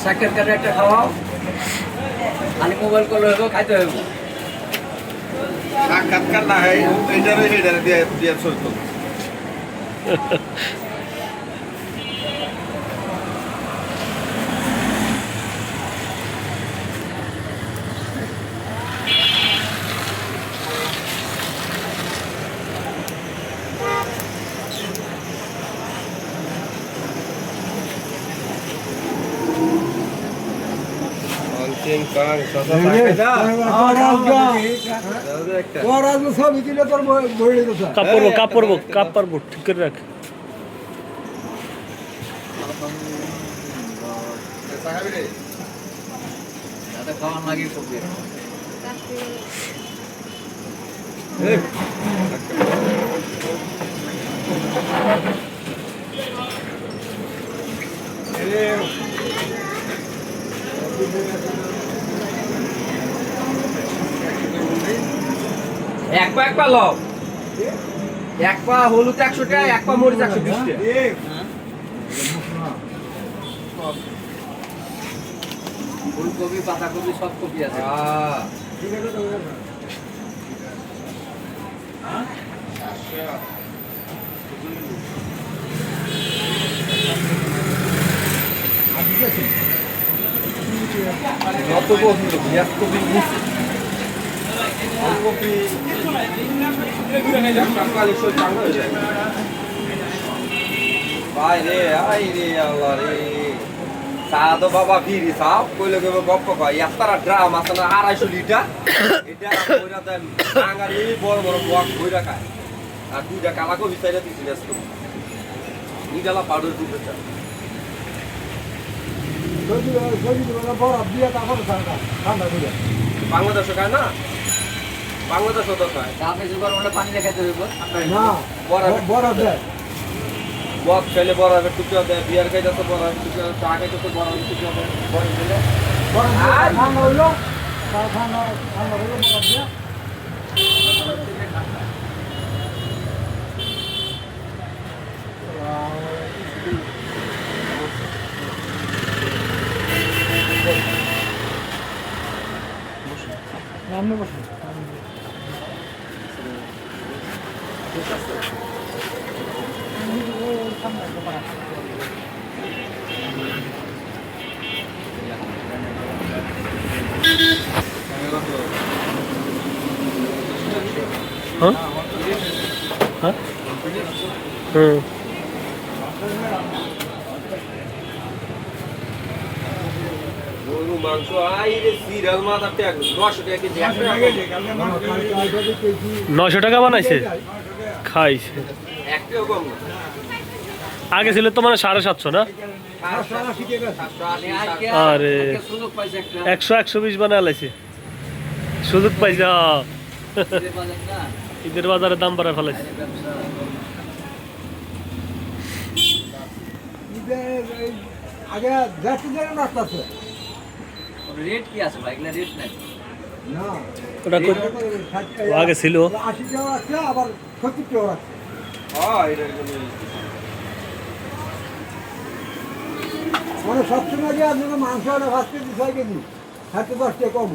সাক্ষাৎকারে একটা খাওয়াও, খালি মোবাইল কল হইব, খাইতে হইব। সাক্ষাৎকার না হয় এইটারে দিয়ে দিয়ে চলতো। কাপ পরবো ঠিক করে রাখ। খাওয়ার লাগে সবজি এক পা লব, এক পা হলুদ 100 টাকা, এক পা মরিচ 120 টাকা। ফুলকপি, পাতাকপি, সব কপি আছে। যত পছন্দ পেঁয়াজ কপি, ফুলকপি ভাই রে, আই রে আল্লাহ রে, চা তো বাবা ফিরি চাও কইলে কইব গপ্প কয় একটারা ড্রাম আছে না 250 লিটার, এটা কইরা দেন বাঙালি বড় বড় বক কইরা খায়। আর দুইটা কালাকো বিচাইরা দিছি ব্যস্ত নিডালা পাউডার দুটো চা বাংলাদেশে খায় না, বাংলাদেশও তো খায়। আপনি জোগাড় হলে পানি রেখাতে হইব না, বরফ দেয়, বরফ খেলে বরফের টুকরা দেয়, বিয়ার খাইতেছে বরফের টুকরা, চা খাইতেছে বরফের টুকরা দেয়, বরফ দিলে ঠান্ডা হইলো, ঠান্ডা হইলো বরফ দিয়ে সামনে বসুন। গরু মাংস আইরে সিরিয়াল মাথা ট্যাগ 900 টাকা কেজি, 900 টাকা বানাইছে, খাইছে একটাও কম না। আগে ছিল তো মানে 750 না, আরে 100-120 বানায় লাইছে, সুযোগ পাইছে। ঈদের বাজারে দাম বাড়ায় ফেলাইছে। আগে রাস্তা রেট কি আছে ভাই? এগুলা রেট নাই না, ওটা আগে ছিল 80 টাকা আছে, আবার 70 টাকা আছে। মানে সবসময় যে আপনাকে মাংস আনা 5 কেজি 6 কেজি, 10 টাকা কম।